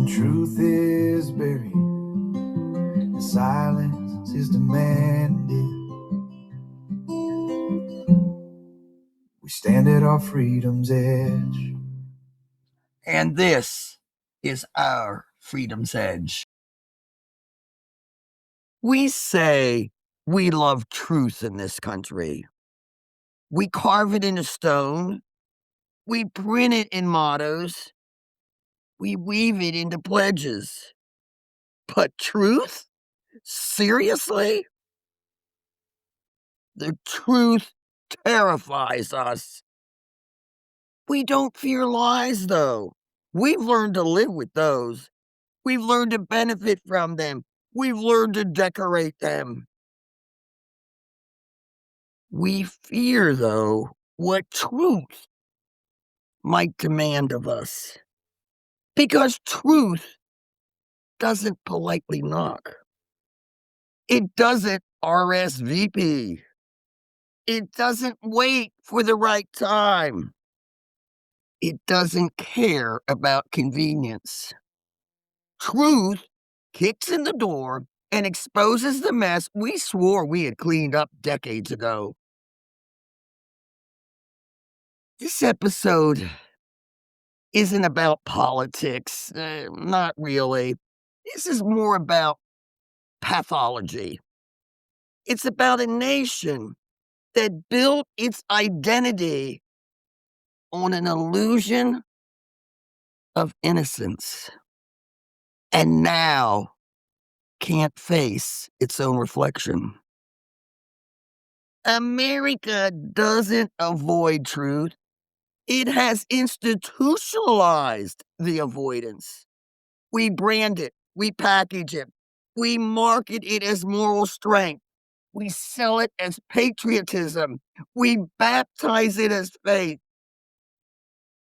When truth is buried, the silence is demanded. We stand at our freedom's edge. And this is our freedom's edge. We say we love truth in this country. We carve it into stone. We print it in mottos. We weave it into pledges. But truth? Seriously? The truth terrifies us. We don't fear lies, though. We've learned to live with those. We've learned to benefit from them. We've learned to decorate them. We fear, though, what truth might demand of us. Because truth doesn't politely knock. It doesn't RSVP. It doesn't wait for the right time. It doesn't care about convenience. Truth kicks in the door and exposes the mess we swore we had cleaned up decades ago. This episode isn't about politics. Not really. This is more about pathology. It's about a nation that built its identity on an illusion of innocence and now can't face its own reflection. America doesn't avoid truth. It has institutionalized the avoidance. We brand it, we package it, we market it as moral strength, we sell it as patriotism, we baptize it as faith,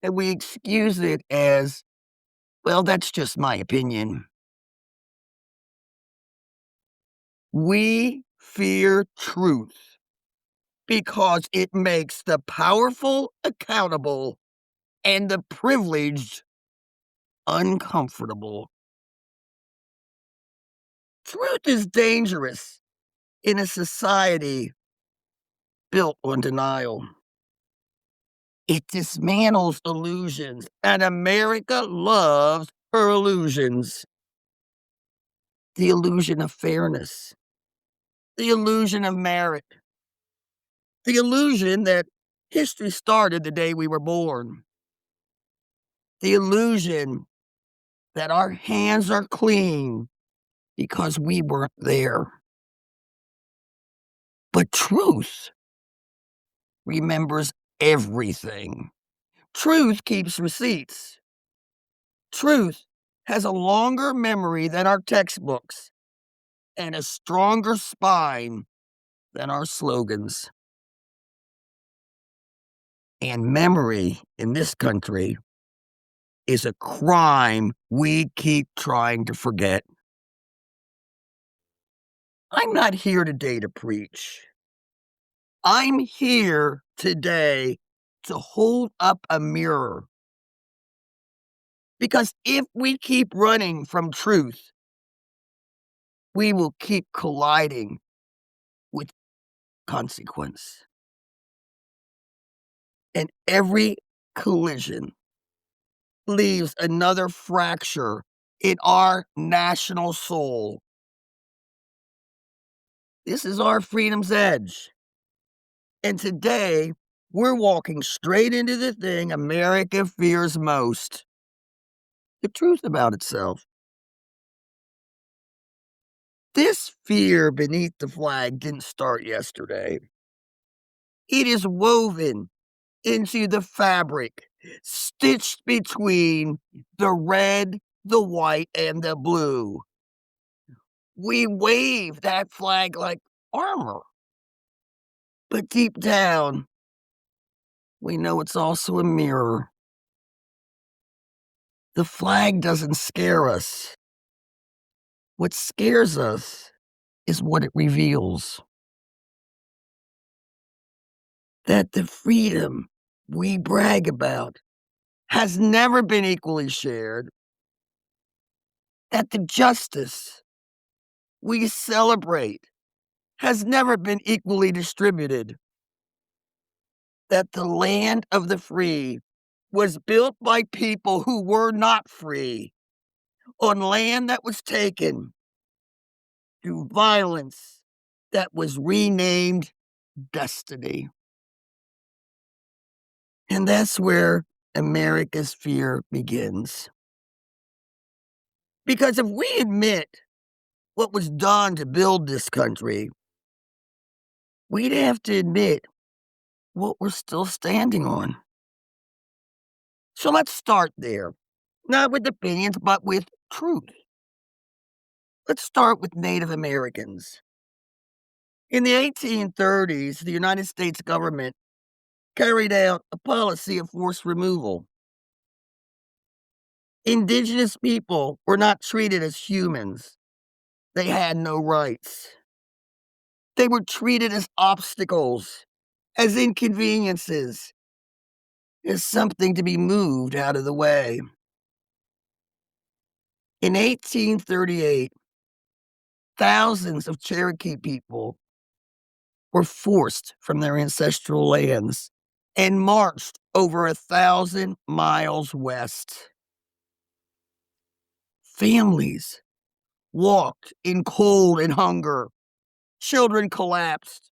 and we excuse it as, well, that's just my opinion. We fear truth because it makes the powerful accountable and the privileged uncomfortable. Truth is dangerous in a society built on denial. It dismantles illusions, and America loves her illusions. The illusion of fairness, the illusion of merit, the illusion that history started the day we were born, the illusion that our hands are clean because we weren't there. But truth remembers everything. Truth keeps receipts. Truth has a longer memory than our textbooks and a stronger spine than our slogans. And memory in this country is a crime we keep trying to forget. I'm not here today to preach. I'm here today to hold up a mirror. Because if we keep running from truth, we will keep colliding with consequence. And every collision leaves another fracture in our national soul. This is our freedom's edge. And today, we're walking straight into the thing America fears most: the truth about itself. This fear beneath the flag didn't start yesterday. It is woven into the fabric, stitched between the red, the white, and the blue. We wave that flag like armor. But deep down, we know it's also a mirror. The flag doesn't scare us. What scares us is what it reveals. That the freedom we brag about has never been equally shared, that the justice we celebrate has never been equally distributed, that the land of the free was built by people who were not free on land that was taken through violence that was renamed destiny. And that's where America's fear begins. Because if we admit what was done to build this country, we'd have to admit what we're still standing on. So let's start there, not with opinions, but with truth. Let's start with Native Americans. In the 1830s, the United States government carried out a policy of forced removal. Indigenous people were not treated as humans. They had no rights. They were treated as obstacles, as inconveniences, as something to be moved out of the way. In 1838, thousands of Cherokee people were forced from their ancestral lands and marched over 1,000 miles west. Families walked in cold and hunger. Children collapsed.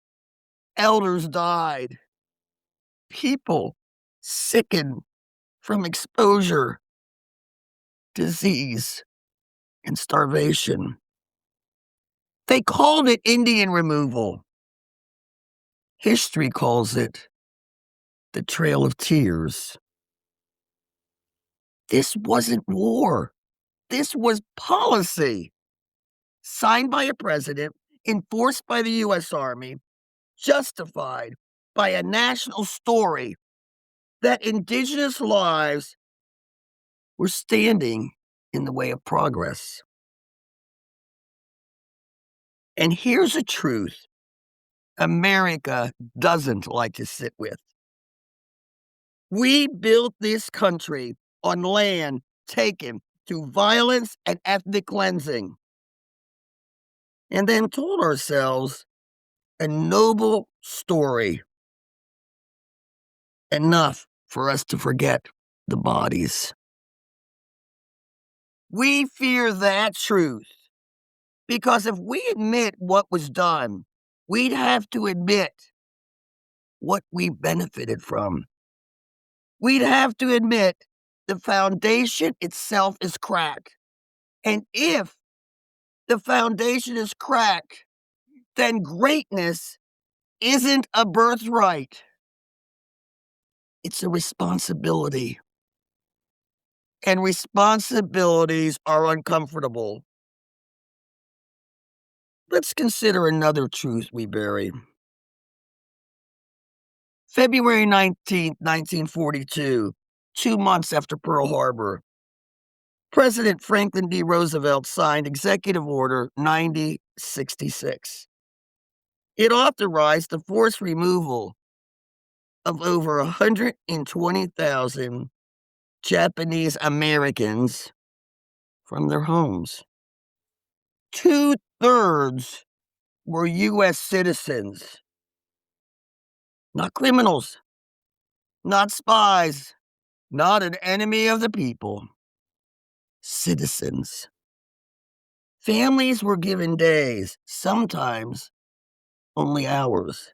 Elders died. People sickened from exposure, disease, and starvation. They called it Indian removal. History calls it the Trail of Tears. This wasn't war. This was policy. Signed by a president, enforced by the U.S. Army, justified by a national story that indigenous lives were standing in the way of progress. And here's a truth America doesn't like to sit with. We built this country on land taken through violence and ethnic cleansing, and then told ourselves a noble story, enough for us to forget the bodies. We fear that truth because if we admit what was done, we'd have to admit what we benefited from. We'd have to admit the foundation itself is cracked. And if the foundation is cracked, then greatness isn't a birthright. It's a responsibility. And responsibilities are uncomfortable. Let's consider another truth we bury. February 19th, 1942, 2 months after Pearl Harbor, President Franklin D. Roosevelt signed Executive Order 9066. It authorized the forced removal of over 120,000 Japanese Americans from their homes. 2/3 were U.S. citizens, not criminals, not spies, not an enemy of the people. Citizens. Families were given days, sometimes only hours,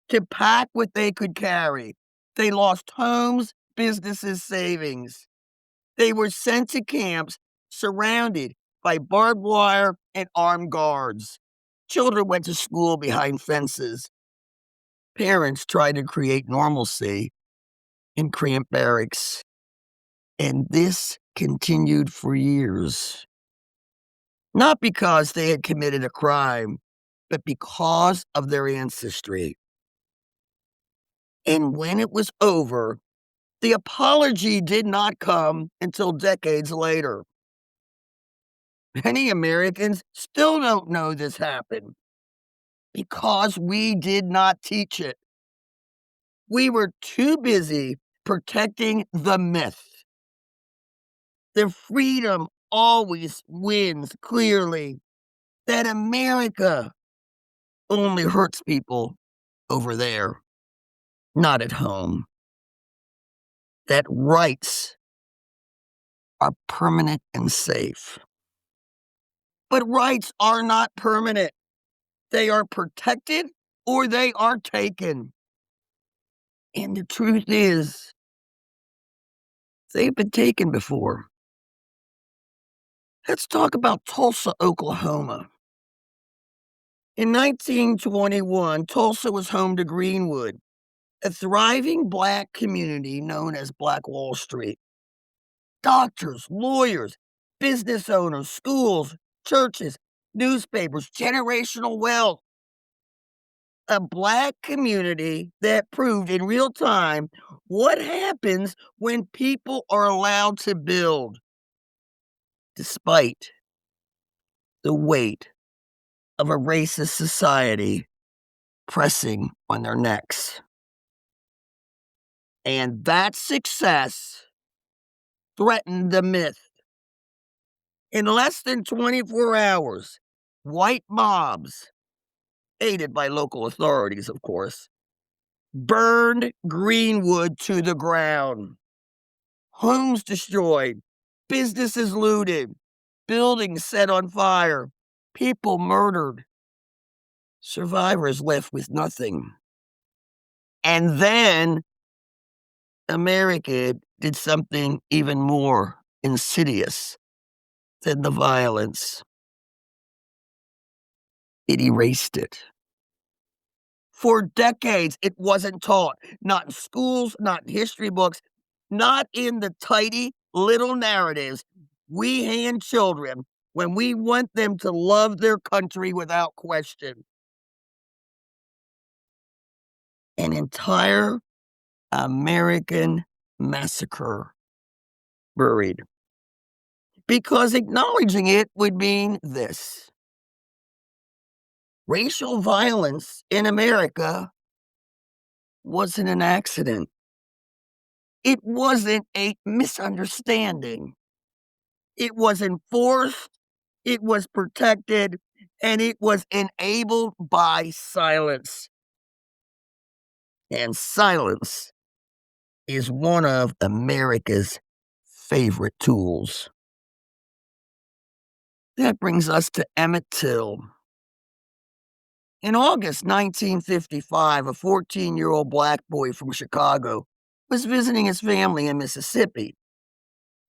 to pack what they could carry. They lost homes, businesses, savings. They were sent to camps surrounded by barbed wire and armed guards. Children went to school behind fences. Parents tried to create normalcy in cramped barracks. And this continued for years. Not because they had committed a crime, but because of their ancestry. And when it was over, the apology did not come until decades later. Many Americans still don't know this happened because we did not teach it. We were too busy protecting the myth. The freedom always wins clearly, that America only hurts people over there, not at home, that rights are permanent and safe. But rights are not permanent. They are protected or they are taken. And the truth is, they've been taken before. Let's talk about Tulsa, Oklahoma. In 1921, Tulsa was home to Greenwood, a thriving black community known as Black Wall Street. Doctors, lawyers, business owners, schools, churches, newspapers, generational wealth. A black community that proved in real time what happens when people are allowed to build, despite the weight of a racist society pressing on their necks. And that success threatened the myth. In less than 24 hours, white mobs, aided by local authorities, of course, burned Greenwood to the ground. Homes destroyed, businesses looted, buildings set on fire, people murdered, survivors left with nothing. And then America did something even more insidious than the violence. It erased it. For decades, it wasn't taught, not in schools, not in history books, not in the tidy little narratives we hand children when we want them to love their country without question. An entire American massacre buried. Because acknowledging it would mean this: racial violence in America wasn't an accident. It wasn't a misunderstanding. It was enforced, it was protected, and it was enabled by silence. And silence is one of America's favorite tools. That brings us to Emmett Till. In August 1955, a 14-year-old black boy from Chicago was visiting his family in Mississippi.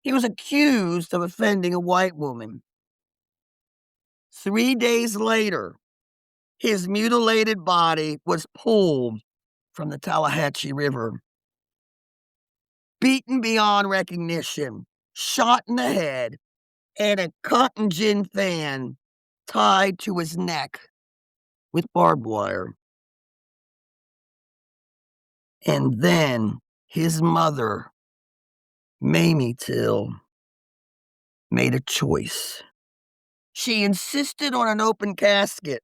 He was accused of offending a white woman. 3 days later, his mutilated body was pulled from the Tallahatchie River. Beaten beyond recognition, shot in the head, and a cotton gin fan tied to his neck with barbed wire. And then his mother, Mamie Till, made a choice. She insisted on an open casket.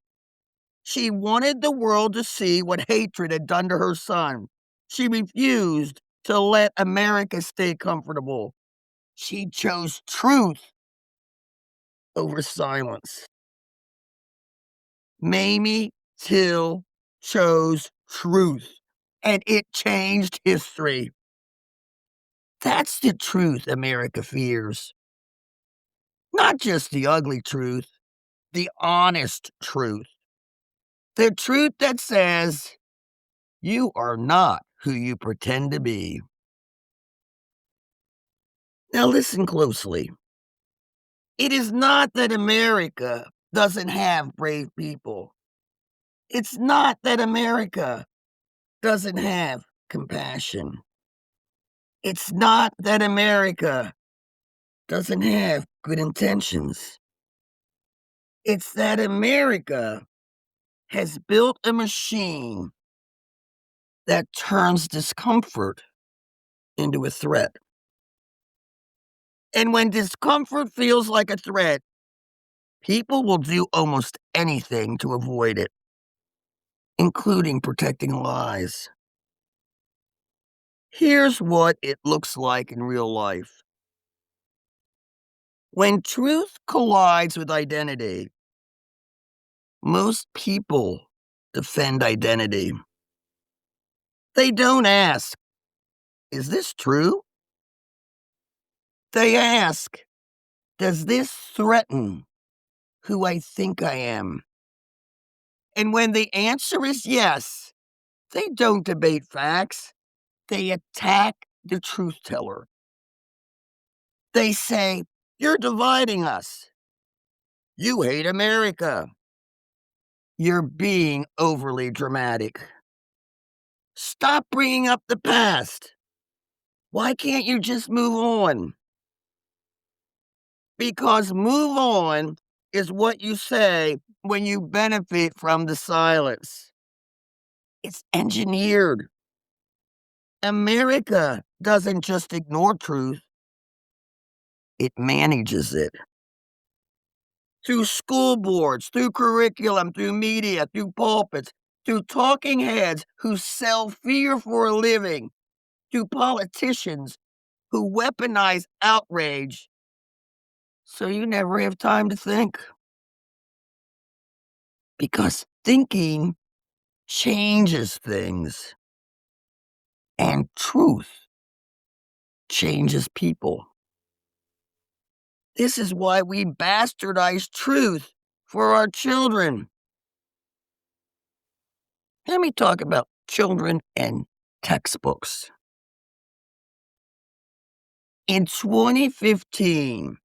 She wanted the world to see what hatred had done to her son. She refused to let America stay comfortable. She chose truth over silence. Mamie Till chose truth, and it changed history. That's the truth America fears. Not just the ugly truth, the honest truth. The truth that says, you are not who you pretend to be. Now listen closely. It is not that America doesn't have brave people. It's not that America doesn't have compassion. It's not that America doesn't have good intentions. It's that America has built a machine that turns discomfort into a threat. And when discomfort feels like a threat, people will do almost anything to avoid it, including protecting lives. Here's what it looks like in real life. When truth collides with identity, most people defend identity. They don't ask, is this true? They ask, does this threaten who I think I am? And when the answer is yes, they don't debate facts. They attack the truth teller. They say, you're dividing us. You hate America. You're being overly dramatic. Stop bringing up the past. Why can't you just move on? Because move on is what you say when you benefit from the silence. It's engineered. America doesn't just ignore truth, it manages it. Through school boards, through curriculum, through media, through pulpits, through talking heads who sell fear for a living, through politicians who weaponize outrage, so you never have time to think. Because thinking changes things, and truth changes people. This is why we bastardize truth for our children. Let me talk about children and textbooks. In 2015,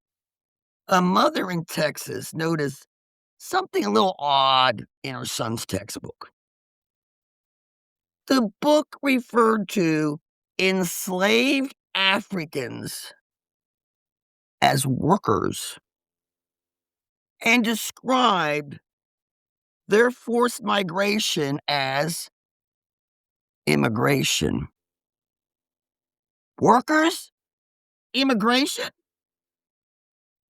a mother in Texas noticed something a little odd in her son's textbook. The book referred to enslaved Africans as workers and described their forced migration as immigration. Workers? Immigration?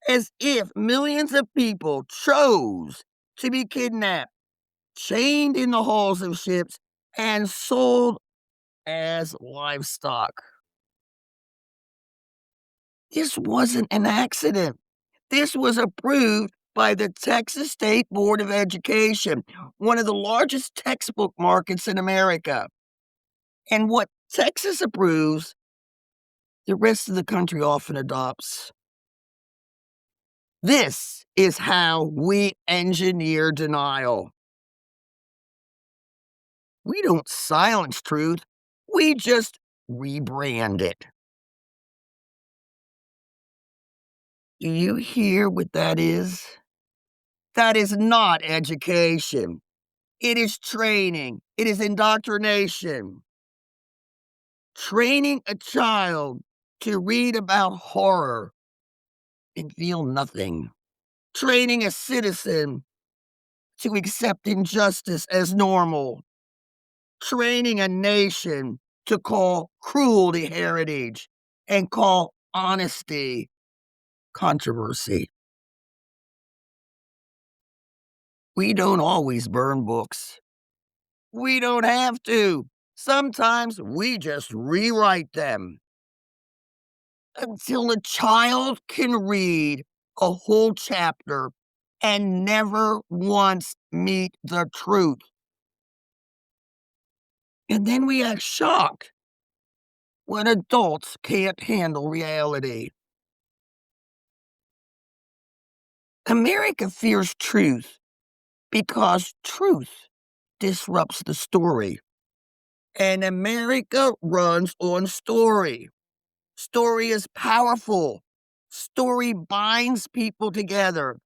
As if millions of people chose to be kidnapped, chained in the hulls of ships, and sold as livestock. This wasn't an accident. This was approved by the Texas State Board of Education, one of the largest textbook markets in America. And what Texas approves, the rest of the country often adopts. This is how we engineer denial. We don't silence truth, we just rebrand it. Do you hear what that is? That is not education. It is training. It is indoctrination. Training a child to read about horror and feel nothing. Training a citizen to accept injustice as normal. Training a nation to call cruelty heritage and call honesty controversy. We don't always burn books. We don't have to. Sometimes we just rewrite them until a child can read a whole chapter and never once meet the truth. And then we act shocked when adults can't handle reality. America fears truth because truth disrupts the story. And America runs on story. Story is powerful. Story binds people together.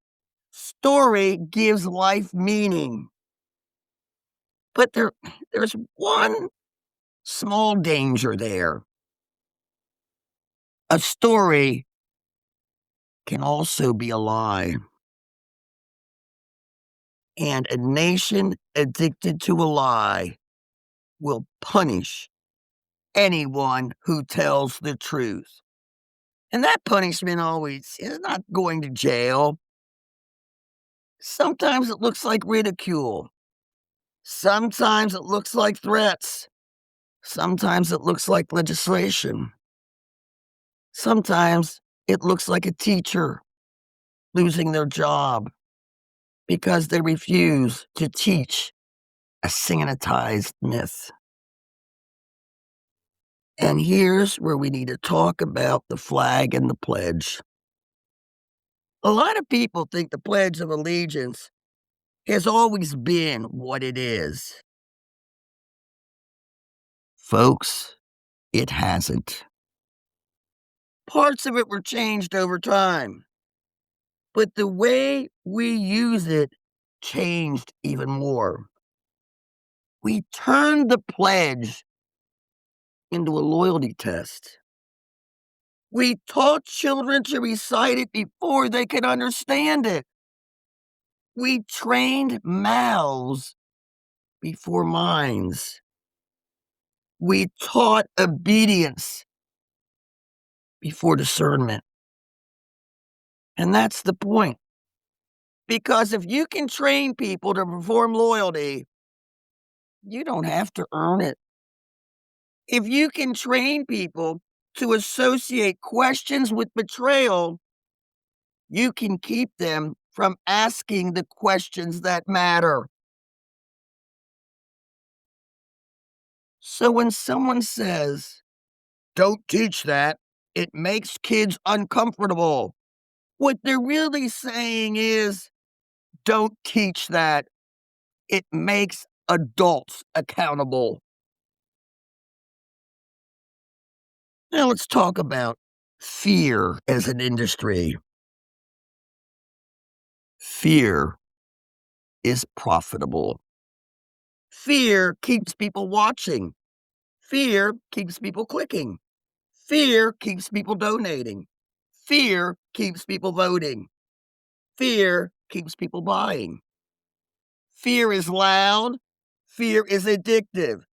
Story gives life meaning. But there's one small danger there. A story can also be a lie. And a nation addicted to a lie will punish anyone who tells the truth. And that punishment always is not going to jail. Sometimes it looks like ridicule. Sometimes it looks like threats. Sometimes it looks like legislation. Sometimes it looks like a teacher losing their job because they refuse to teach a sanitized myth. And here's where we need to talk about the flag and the pledge. A lot of people think the Pledge of Allegiance has always been what it is. Folks, it hasn't. Parts of it were changed over time, but the way we use it changed even more. We turned the pledge into a loyalty test. We taught children to recite it before they could understand it. We trained mouths before minds. We taught obedience before discernment. And that's the point. Because if you can train people to perform loyalty, you don't have to earn it. If you can train people to associate questions with betrayal, you can keep them from asking the questions that matter. So when someone says, "Don't teach that, it makes kids uncomfortable," what they're really saying is, "Don't teach that, it makes adults accountable." Now let's talk about fear as an industry. Fear is profitable. Fear keeps people watching. Fear keeps people clicking. Fear keeps people donating. Fear keeps people voting. Fear keeps people buying. Fear is loud. Fear is addictive.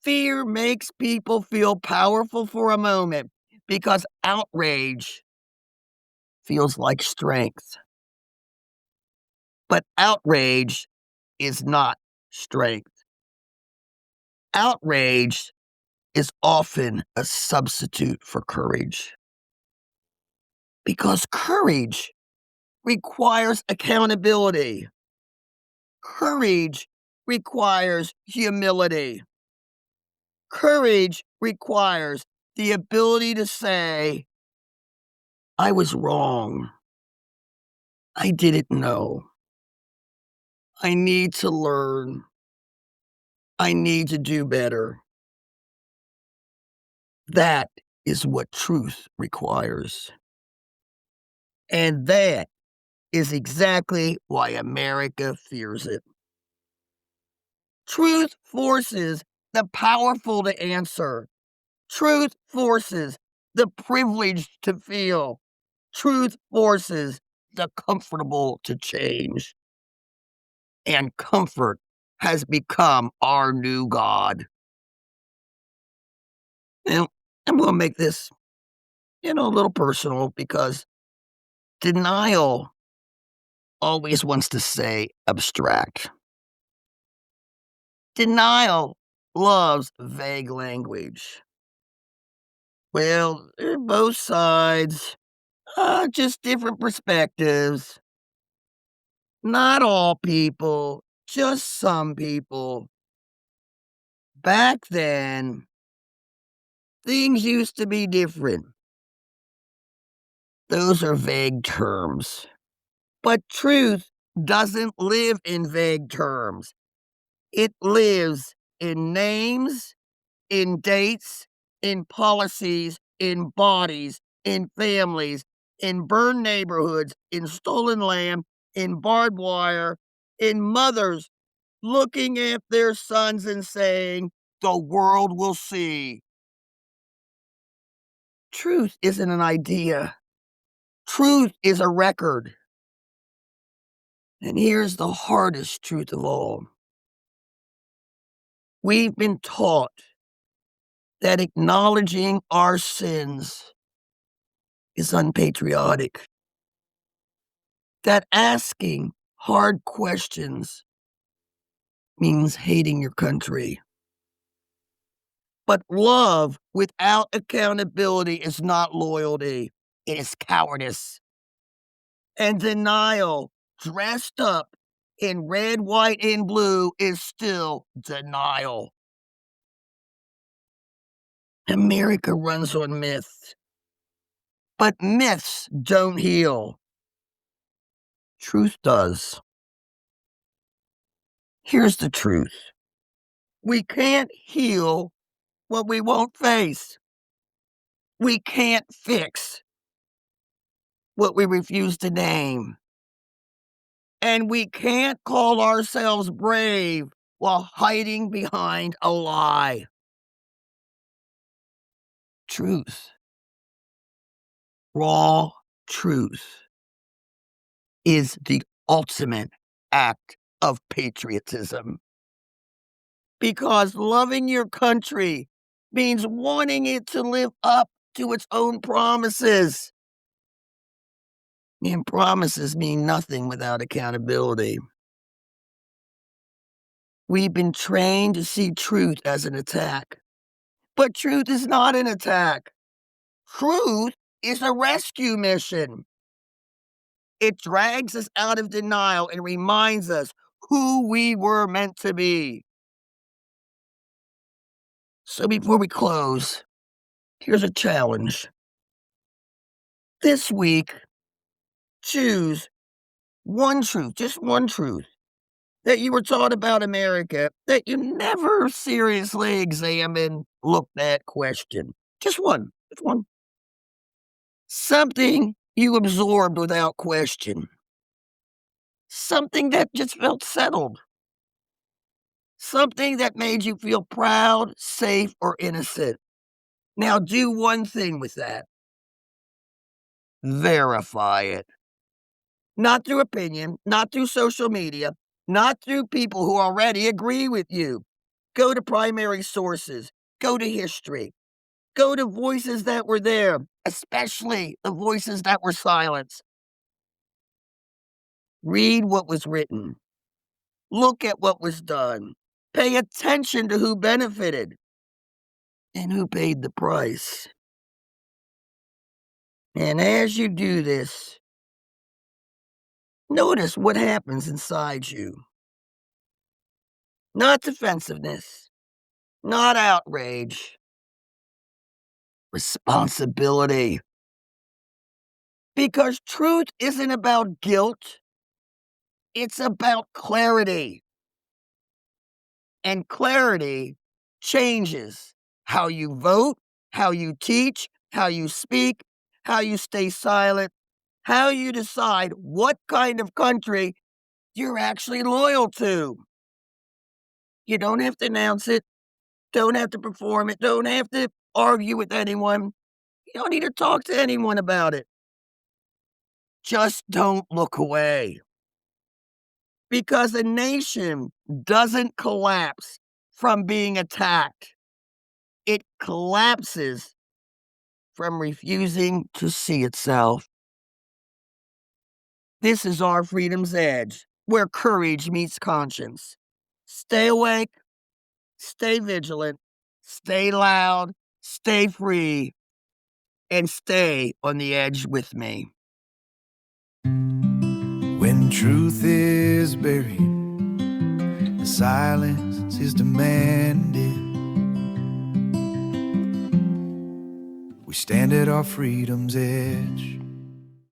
Fear makes people feel powerful for a moment because outrage feels like strength. But outrage is not strength. Outrage is often a substitute for courage. Because courage requires accountability. Courage requires humility. Courage requires the ability to say, "I was wrong. I didn't know. I need to learn. I need to do better." That is what truth requires. And that is exactly why America fears it. Truth forces the powerful to answer. Truth forces the privileged to feel. Truth forces the comfortable to change. And comfort has become our new God. Now, I'm going to make this, a little personal because denial always wants to say abstract. Denial loves vague language. Well, both sides, just different perspectives. Not all people, just some people. Back then, things used to be different. Those are vague terms. But truth doesn't live in vague terms. It lives in names, in dates, in policies, in bodies, in families, in burned neighborhoods, in stolen land, in barbed wire, in mothers looking at their sons and saying, "The world will see." Truth isn't an idea. Truth is a record. And here's the hardest truth of all. We've been taught that acknowledging our sins is unpatriotic, that asking hard questions means hating your country. But love without accountability is not loyalty, it is cowardice. And denial, dressed up in red, white, and blue, is still denial. America runs on myths, but myths don't heal. Truth does. Here's the truth. We can't heal what we won't face. We can't fix what we refuse to name. And we can't call ourselves brave while hiding behind a lie. Truth, raw truth, is the ultimate act of patriotism. Because loving your country means wanting it to live up to its own promises. And promises mean nothing without accountability. We've been trained to see truth as an attack. But truth is not an attack. Truth is a rescue mission. It drags us out of denial and reminds us who we were meant to be. So before we close, here's a challenge. This week, choose one truth, just one truth, that you were taught about America that you never seriously examined, looked at, questioned. Just one. Just one. Something you absorbed without question. Something that just felt settled. Something that made you feel proud, safe, or innocent. Now do one thing with that. Verify it. Not through opinion, not through social media, not through people who already agree with you. Go to primary sources. Go to history. Go to voices that were there, especially the voices that were silenced. Read what was written. Look at what was done. Pay attention to who benefited and who paid the price. And as you do this, notice what happens inside you. Not defensiveness, not outrage, responsibility. Because truth isn't about guilt, it's about clarity. And clarity changes how you vote, how you teach, how you speak, how you stay silent, how you decide what kind of country you're actually loyal to. You don't have to announce it, don't have to perform it, don't have to argue with anyone. You don't need to talk to anyone about it. Just don't look away. Because a nation doesn't collapse from being attacked. It collapses from refusing to see itself. This is our freedom's edge, where courage meets conscience. Stay awake, stay vigilant, stay loud, stay free, and stay on the edge with me. When truth is buried, the silence is demanded. We stand at our freedom's edge.